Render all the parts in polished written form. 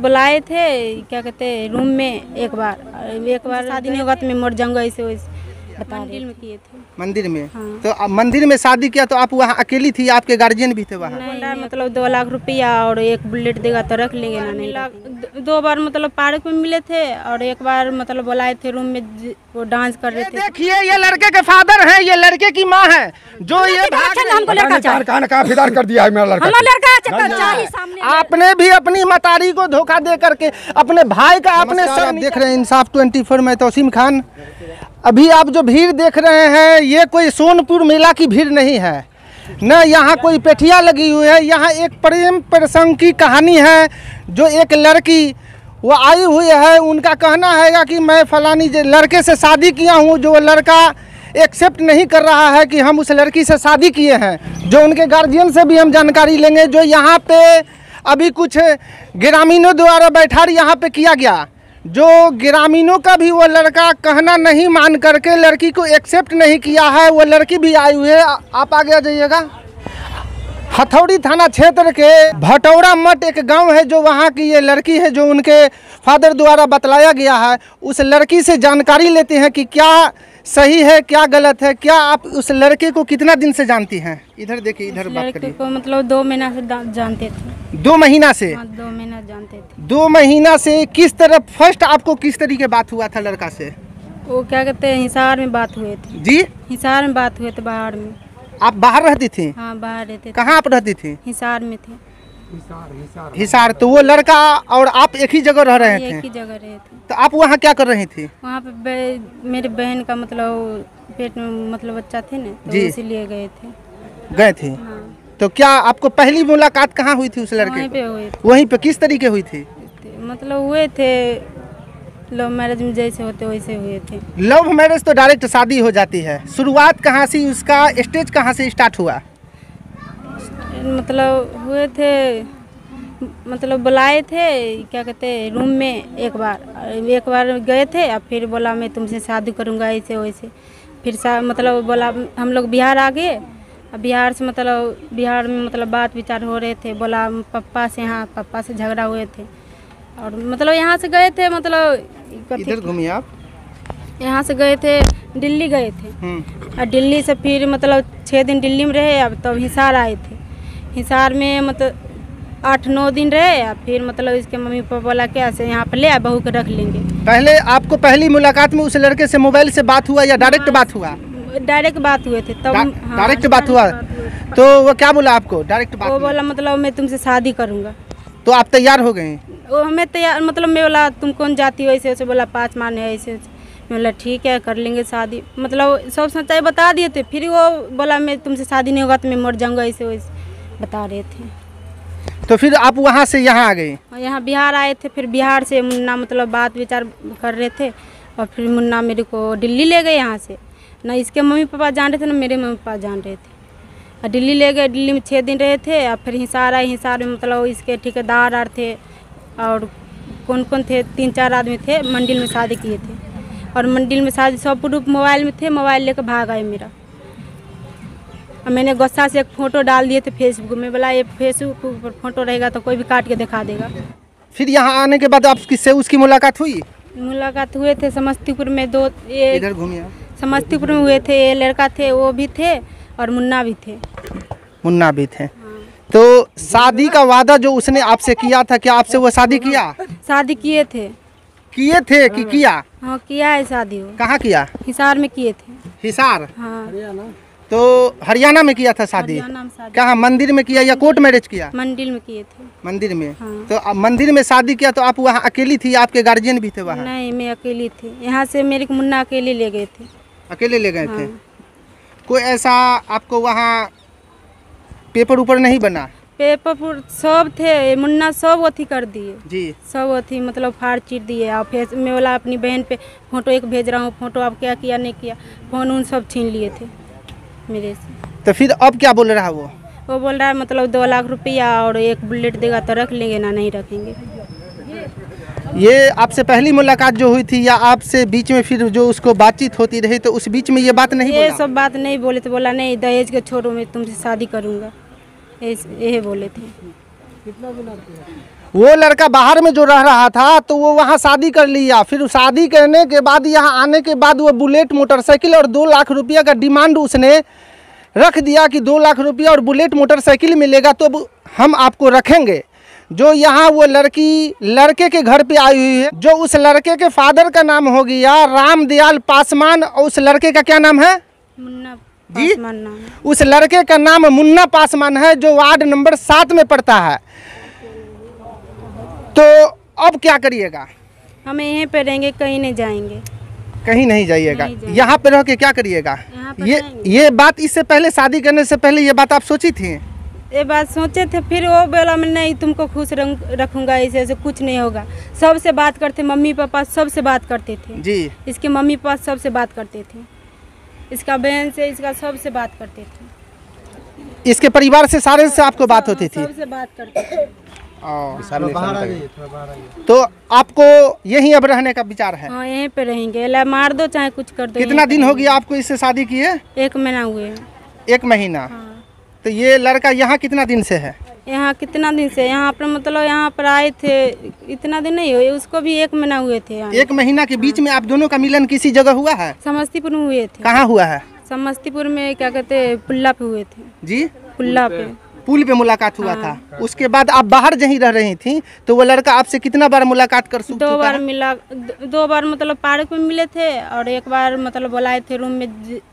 बुलाए थे, क्या कहते हैं, रूम में एक बार शादी नहीं होगा तो मैं मर जाऊंगा, ऐसे वैसे मंदिर में किए थे। मंदिर में? हाँ। तो अब मंदिर में शादी किया तो आप वहाँ अकेली थी, आपके गार्जियन भी थे वहाँ? नहीं, मतलब 2 लाख रुपया और एक बुलेट देगा तो रख लेंगे ना, नहीं। 2 बार मतलब पार्क में मिले थे और एक बार मतलब बुलाए थे रूम में, वो डांस कर रहे थे। देखिए ये लड़के के फादर हैं, ये लड़के की माँ है जो ये हमको लड़का फिदार कर दिया है मेरा लड़का। आपने भी अपनी मतारी को धोखा दे करके अपने भाई का अपने सर देख रहे हैं इंसाफ 24 में तौसीम खान। अभी आप जो भीड़ देख रहे हैं ये कोई सोनपुर मेला की भीड़ नहीं है, न यहाँ कोई पेठिया लगी हुई है। यहाँ एक प्रेम प्रसंग की कहानी है। जो एक लड़की वो आई हुई है, उनका कहना है कि मैं फलानी लड़के से शादी किया हूँ, जो लड़का एक्सेप्ट नहीं कर रहा है कि हम उस लड़की से शादी किए हैं। जो उनके गार्जियन से भी हम जानकारी लेंगे। जो यहाँ पे अभी कुछ ग्रामीणों द्वारा बैठार यहाँ पे किया गया, जो ग्रामीणों का भी वो लड़का कहना नहीं मान करके लड़की को एक्सेप्ट नहीं किया है, वो लड़की भी आई हुई है। आप आगे आ जाइएगा। हथौड़ी थाना क्षेत्र के भटौरा मठ एक गांव है, जो वहां की ये लड़की है, जो उनके फादर द्वारा बतलाया गया है। उस लड़की से जानकारी लेते हैं कि क्या सही है क्या गलत है। क्या आप उस लड़के को कितना दिन से जानती हैं? इधर देखिए, इधर बात करिए। को मतलब 2 महीना से जानते थे। 2 महीना से? हाँ, 2 महीना जानते थे। 2 महीना से किस तरह फर्स्ट आपको किस तरीके बात हुआ था लड़का से? वो क्या कहते हैं, हिसार में बात हुए थे जी। हिसार में बात हुए थे, बाहर में। आप बाहर रहती थी? हाँ, बाहर रहते थे। कहाँ आप रहती थी? हिसार में थे। हिसार। तो वो लड़का और आप एक ही जगह रह रहे थे? एक ही जगह रहे थे। तो आप वहाँ क्या कर रही थी? वहाँ पे मेरे बहन का मतलब पेट में मतलब बच्चा थे ना, तो इसीलिए गए थे। हाँ। तो क्या आपको पहली मुलाकात कहाँ हुई थी उस लड़के? वहीं पे हुए थे। वहीं पे? किस तरीके हुई थी? मतलब हुए थे लव मैरिज में जैसे होते वैसे हुए थे। लव मैरिज तो डायरेक्ट शादी हो जाती है। शुरुआत कहाँ से, उसका स्टेज कहाँ से स्टार्ट हुआ? मतलब हुए थे, मतलब बुलाए थे, क्या कहते हैं, रूम में एक बार गए थे और फिर बोला मैं तुमसे शादी करूँगा, ऐसे वैसे। फिर मतलब बोला हम लोग बिहार आ गए। बिहार से मतलब बिहार में मतलब बात विचार हो रहे थे। बोला पापा से झगड़ा हुए थे और मतलब यहाँ से गए थे, मतलब इधर घूमिए आप। यहाँ से गए थे, दिल्ली गए थे और दिल्ली से फिर मतलब 6 दिन दिल्ली में रहे। अब तब हिसार आए थे। हिसार में मतलब 8-9 दिन रहे और फिर मतलब इसके मम्मी पापा बोला क्या से यहाँ पर ले बहू को रख लेंगे। पहले आपको पहली मुलाकात में उस लड़के से मोबाइल से बात हुआ या डायरेक्ट बात हुआ? डायरेक्ट बात हुए थे तब। डायरेक्ट बात हुआ। तो वो क्या बोला आपको डायरेक्ट बात? वो बोला मतलब मैं तुमसे शादी करूँगा। तो आप तैयार हो गए? वो हमें तैयार, मतलब मैं बोला तुम कौन जाती हो, ऐसे बोला 5 माने ऐसे। मैं बोला ठीक है कर लेंगे शादी, मतलब सब सच्चाई बता दिए थे। फिर वो बोला मैं तुमसे शादी नहीं होगा तो मैं मर जाऊँगा, ऐसे वैसे बता रहे थे। तो फिर आप वहाँ से यहाँ आ गए? यहाँ बिहार आए थे। फिर बिहार से मुन्ना मतलब बात विचार कर रहे थे और फिर मुन्ना मेरे को दिल्ली ले गए। यहाँ से ना इसके मम्मी पापा जान रहे थे ना मेरे मम्मी पापा जान रहे थे। और दिल्ली ले गए। दिल्ली में 6 दिन रहे थे और फिर हिसार आए। हिसार में मतलब इसके ठेकेदार थे और कौन कौन थे, 3-4 आदमी थे। मंडिल में शादी किए थे और मंडिल में शादी सब प्रूफ मोबाइल में थे। मोबाइल लेकर भाग आए मेरा। और मैंने गुस्सा से एक फ़ोटो डाल दिए थे फेसबुक में। बोला ये फेसबुक पर फोटो रहेगा तो कोई भी काट के दिखा देगा। फिर यहाँ आने के बाद आप किससे उसकी मुलाकात हुई? मुलाकात हुए थे समस्तीपुर में। इधर घूमिए। समस्तीपुर में हुए थे। ये लड़का थे, वो भी थे और मुन्ना भी थे। हाँ। तो शादी का वादा जो उसने आपसे किया था, क्या आपसे वो शादी किया? शादी किए थे कि किया? हाँ, किया है शादी। वो कहाँ किया? हिसार में किए थे। हिसार? हाँ। तो हरियाणा में किया था शादी? कहाँ, मंदिर में किया या कोर्ट मैरिज किया? मंदिर में किए थे। मंदिर में? हाँ। तो अब मंदिर में शादी किया तो आप वहाँ अकेली थी, आपके गार्जियन भी थे वहाँ? नहीं, मैं अकेली थी। यहाँ से मेरे को मुन्ना अकेले ले गए थे। अकेले ले गए थे? हाँ। कोई ऐसा आपको वहाँ पेपर ऊपर नहीं बना? पेपर सब थे, मुन्ना सब अथी कर दिए जी। सब अथी मतलब फाड़ चीर दिए। और फेस में बोला अपनी बहन पे फोटो एक भेज रहा हूँ, फोटो आप क्या किया नहीं किया, फ़ोन उन सब छीन लिए थे मेरे से। तो फिर अब क्या बोल रहा है वो बोल रहा है मतलब 2 लाख रुपया और एक बुलेट देगा तो रख लेंगे ना, नहीं रखेंगे। ये आपसे पहली मुलाकात जो हुई थी या आपसे बीच में फिर जो उसको बातचीत होती रही, तो उस बीच में ये बात नहीं बोला? ये सब बात नहीं बोले थे। बोला नहीं दहेज के छोड़ो, मैं तुमसे शादी करूँगा, ये बोले थे। कितना दिन वो लड़का बाहर में जो रह रहा था तो वो वहाँ शादी कर लिया, फिर शादी करने के बाद यहाँ आने के बाद वो बुलेट मोटरसाइकिल और 2 लाख रुपया का डिमांड उसने रख दिया कि 2 लाख रुपया और बुलेट मोटरसाइकिल मिलेगा तो अब हम आपको रखेंगे। जो यहाँ वो लड़की लड़के के घर पे आई हुई है, जो उस लड़के के फादर का नाम हो गया रामदयाल पासवान और उस लड़के का क्या नाम है? मुन्ना जी, पासवान नाम है। उस लड़के का नाम मुन्ना पासवान है जो वार्ड नंबर 7 में पड़ता है। तो अब क्या करिएगा? हम यहीं पे रहेंगे, कहीं नहीं जाएंगे। कहीं नहीं जाइएगा, नहीं जाएंगे। यहाँ पे रह के क्या करिएगा? यहाँ पे रहेंगे। ये बात इससे पहले शादी करने से पहले ये बात आप सोची थी? ये बात सोचे थे, फिर वो बोला मैं नहीं तुमको खुश रखूंगा, ऐसे ऐसे कुछ नहीं होगा। सबसे बात करते, मम्मी पापा सबसे बात करते थे जी। इसके मम्मी पापा सबसे बात करते थे, इसका बहन से, इसका सबसे बात करते थे। इसके परिवार से सारे से आपको बात होती थी? सबसे बात करते थे। तो आपको यहीं अब रहने का विचार है? हाँ यहीं पे रहेंगे, ला मार दो चाहे कुछ कर दो। कितना दिन हो गया आपको इससे शादी किए? 1 महीना हुए हैं। 1 महीना। हाँ। तो ये लड़का यहाँ कितना दिन से है? यहाँ कितना दिन से यहाँ पर, मतलब यहाँ पर आए थे, इतना दिन नहीं हुए, उसको भी 1 महीना हुए थे यहाँ। 1 महीना के बीच में आप दोनों का मिलन किसी जगह हुआ है? समस्तीपुर में हुए थे। कहाँ हुआ है? समस्तीपुर में क्या कहते पुल्ला पे हुए थे। जी, पुल्ला पे। पुल पे मुलाकात हुआ था। उसके बाद आप बाहर जहीं रह रही थी तो वो लड़का आपसे कितना बार मुलाकात कर चुका है? 2 बार मिला, 2 बार मतलब पार्क में मिले थे और 1 बार मतलब बुलाए थे रूम में,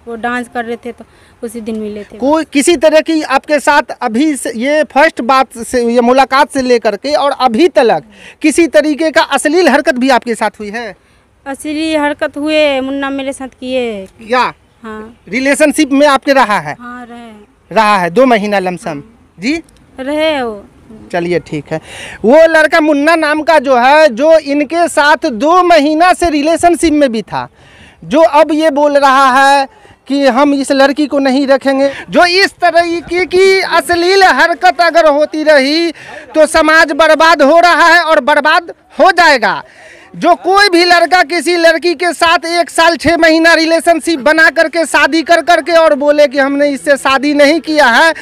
वो डांस कर रहे थे तो उसी दिन मिले थे। कोई किसी तरह की आपके साथ अभी से ये फर्स्ट बात से, ये मुलाकात से लेकर के और अभी तक किसी तरीके का अश्लील हरकत भी आपके साथ हुई है? असली हरकत हुए मुन्ना मेरे साथ किए। या हाँ। रिलेशनशिप में आपके रहा है? हाँ रहा है 2 महीना लमसम। जी रहे वो। चलिए ठीक है। वो लड़का मुन्ना नाम का जो है, जो इनके साथ 2 महीना से रिलेशनशिप में भी था, जो अब ये बोल रहा है कि हम इस लड़की को नहीं रखेंगे। जो इस तरीके की अश्लील हरकत अगर होती रही तो समाज बर्बाद हो रहा है और बर्बाद हो जाएगा। जो कोई भी लड़का किसी लड़की के साथ 1 साल 6 महीना रिलेशनशिप बना करके शादी कर करके और बोले कि हमने इससे शादी नहीं किया है,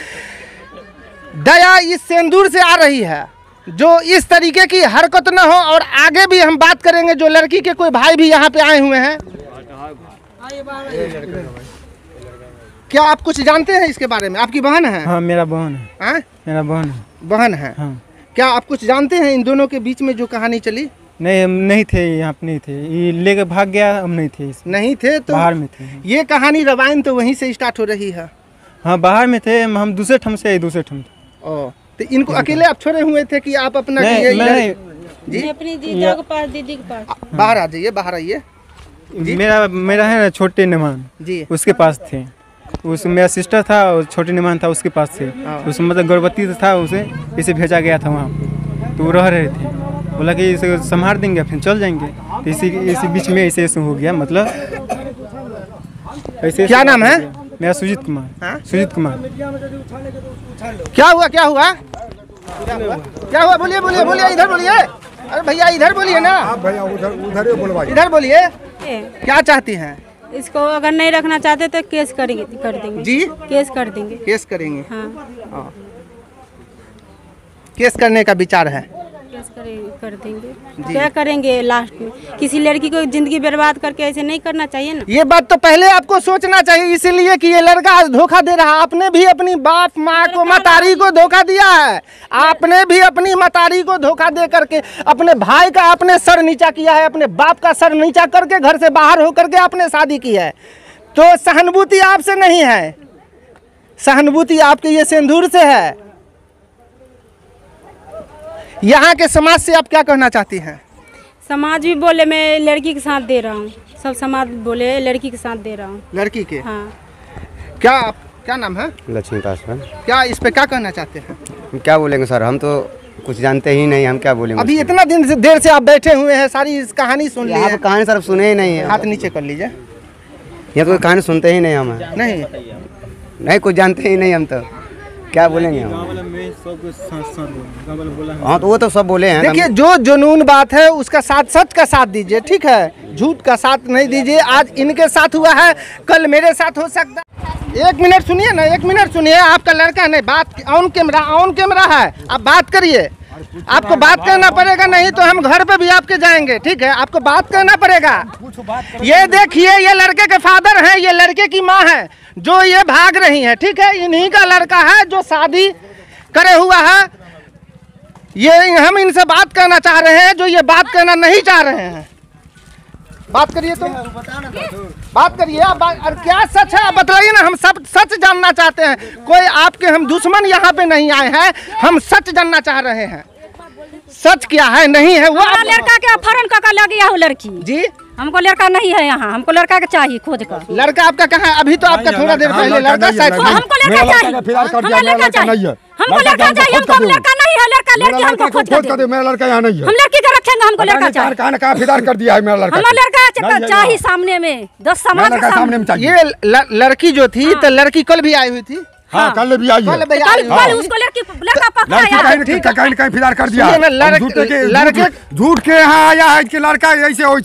दया इस सिंदूर से आ रही है। जो इस तरीके की हरकत न हो। और आगे भी हम बात करेंगे, जो लड़की के कोई भाई भी यहाँ पे आए हुए हैं। क्या आप कुछ जानते हैं इसके बारे में? आपकी बहन है? हाँ मेरा बहन है। मेरा बहन है। बहन है। हाँ। क्या आप कुछ जानते हैं इन दोनों के बीच में जो कहानी चली? नहीं हम नहीं थे, यहाँ पे नहीं थे, ये लेके भाग गया, हम नहीं थे इसमें। नहीं थे तो बाहर में थे। ये कहानी रवायन तो वहीं से स्टार्ट हो रही है। हाँ बाहर में थे हम, दूसरे ठम से दूसरे ठम। ओ, तो इनको अकेले आप छोड़े हुए थे कि आप अपना नहीं, जी अपनी जीजा के पास, दीदी के पास। बाहर आ जाइए, बाहर आइए। मेरा है ना छोटे निमान जी, उसके पास थे। उस मेरा सिस्टर था और छोटे निमान था उसके पास थे। उस मतलब गर्भवती था, उसे इसे भेजा गया था वहाँ पे, तो वो रह रहे थे। बोला कि इसे संभाल देंगे फिर चल जाएंगे। तो इसी बीच में ऐसे हो गया, मतलब ऐसे। क्या नाम है? मेरा सुजीत कुमार। हाँ? सुजीत कुमार। क्या हुआ? क्या हुआ? क्या हुआ? बोलिए बोलिए बोलिए, इधर बोलिए। अरे भैया इधर बोलिए ना। भैया उधर बोलवाइए। इधर बोलिए। क्या चाहती हैं? इसको अगर नहीं रखना चाहते तो केस कर देंगे। जी, केस कर देंगे। केस करेंगे? हाँ केस करने का विचार है? केस कर देंगे। क्या करेंगे लास्ट में? किसी लड़की को जिंदगी बर्बाद करके ऐसे नहीं करना चाहिए ना। ये बात तो पहले आपको सोचना चाहिए, इसीलिए कि ये लड़का आज धोखा दे रहा है। आपने भी अपनी बाप माँ को, मतारी को धोखा दिया है। आपने भी अपनी मतारी को धोखा दे करके अपने भाई का आपने सर नीचा किया है, अपने बाप का सर नीचा करके घर से बाहर होकर के आपने शादी की है। तो सहानुभूति आपसे नहीं है, सहानुभूति आपके ये सिंदूर से है। यहाँ के समाज से आप क्या कहना चाहती हैं? समाज भी बोले मैं लड़की के साथ दे रहा हूँ, सब समाज बोले लड़की के साथ दे रहा हूँ। लड़की के? हाँ। क्या नाम है? लक्ष्मी पासवान। क्या इस पे क्या कहना चाहते हैं? हम क्या बोलेंगे सर, हम तो कुछ जानते ही नहीं, हम क्या बोलेंगे। अभी इतना दिन से देर से आप बैठे हुए हैं, सारी इस कहानी सुन ली है। कहानी सर सुने ही नहीं है। हाथ नीचे कर लीजिए। ये तो कहानी सुनते ही नहीं हम। नहीं कुछ जानते ही नहीं हम, तो क्या बोलेंगे हम। हाँ तो वो तो सब बोले हैं। देखिए जो जुनून बात है उसका साथ सच का साथ दीजिए, ठीक है, झूठ का साथ नहीं दीजिए। आज इनके साथ हुआ है, कल मेरे साथ हो सकता है। 1 मिनट सुनिए ना, 1 मिनट सुनिए। आपका लड़का नहीं, बात ऑन कैमरा है, आप बात करिए। आपको बात करना पड़ेगा, नहीं तो हम घर पे भी आपके जाएंगे। ठीक है, आपको बात करना पड़ेगा। ये देखिए, ये लड़के के फादर हैं, ये लड़के की माँ है जो ये भाग रही है। ठीक है, इन्हीं का लड़का है जो शादी करे हुआ है। ये हम इनसे बात करना चाह रहे हैं जो ये बात करना नहीं चाह रहे हैं। बात करिए, तो बात करिए आप। और क्या सच है आप बताइए ना, हम सब सच जानना चाहते हैं। कोई आपके हम दुश्मन यहाँ पे नहीं आए हैं, हम सच जानना चाह रहे हैं। सच क्या है नहीं है वो लड़का के फौरन का लग गया हो लड़की जी। हमको लड़का नहीं है यहाँ, हमको लड़का के चाहिए खोज कर। लड़का आपका कहाँ है? अभी तो आपका थोड़ा देर पहले लड़का शायद हमको लड़का चाहिए, हमको लड़का चाहिए, हमको लड़का चाहिए, हमको लड़का नहीं है। लड़की हमको खोज कर दे। मेरा लड़का यहाँ नहीं है, हम लड़की का रखेंगे, हमको लड़का चाहिए। कहाँ फिदार कर दिया है मेरा लड़का। हमारा लड़का चाहिए सामने में, 10 समाज के सामने में चाहिए। ये लड़की जो थी तो लड़की कल भी आई हुई थी। हाँ, कल भी आई है। कल उसको लड़का कहीं फिदार कर दिया। लड़के झूठ के यहाँ आया है कि लड़का ऐसे हो,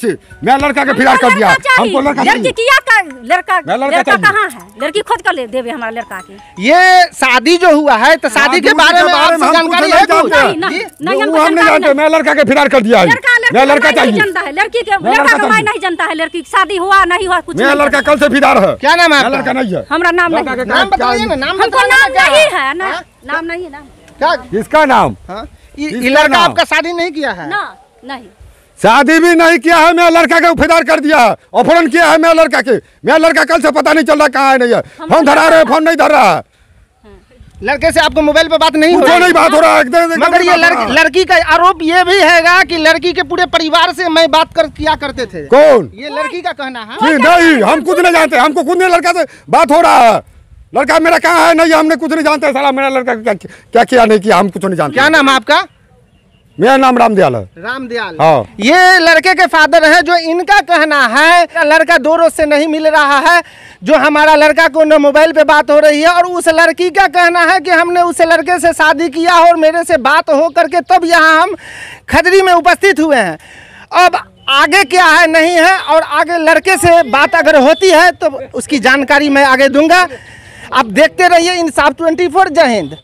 मैं लड़का के फिदार कर दिया। हमको लड़की किया लड़का कहाँ है? लड़की खोज कर ले देवे हमारा लड़का के। ये शादी जो हुआ है तो शादी के बारे में आपको जानकारी है? नहीं, हम नहीं जानते। मैं लड़का के फिदार कर दिया है। मैं लड़का चाहिए। जानता है लड़की के लड़का का माय नहीं जानता है। लड़की शादी हुआ नहीं हुआ कुछ। मेरा लड़का कल से फिदार है। क्या नाम है? लड़का नहीं है। हमारा नाम नहीं, नाम बताइए ना। नाम हमको नाम नहीं है ना, नाम नहीं है ना। क्या किसका नाम? ये लड़का आपका शादी नहीं किया है? ना, नहीं शादी भी नहीं किया है। मेरा लड़का के फिदार कर दिया है, अपहरण किया है मेरा लड़का के। मेरा लड़का कल से पता नहीं चल रहा कहाँ है, नहीं है। फोन धरा रहे, फोन नहीं धर रहा है। लड़के से आपको मोबाइल पे बात नहीं हो रही? नहीं बात हो रहा है। मगर ये लड़की का आरोप ये भी है कि लड़की के पूरे परिवार से मैं बात किया करते थे। कौन? ये लड़की का कहना है। नहीं, हम कुछ नहीं जानते। हमको खुद नहीं लड़का से बात हो रहा है। लड़का मेरा कहाँ है नहीं, हमने कुछ नहीं जानते। साला मेरा लड़का क्या किया नहीं किया हम कुछ नहीं जानते। क्या नाम है आपका? मेरा नाम रामदयाल है। रामदयाल। हाँ। ये लड़के के फादर है जो इनका कहना है लड़का 2 रोज से नहीं मिल रहा है, जो हमारा लड़का को न मोबाइल पे बात हो रही है। और उस लड़की का कहना है कि हमने उस लड़के से शादी किया और मेरे से बात हो करके तब यहाँ हम खजरी में उपस्थित हुए हैं। अब आगे क्या है नहीं है, और आगे लड़के से बात अगर होती है तो उसकी जानकारी मैं आगे दूंगा। आप देखते रहिए इंसाफ 24। जय हिंद।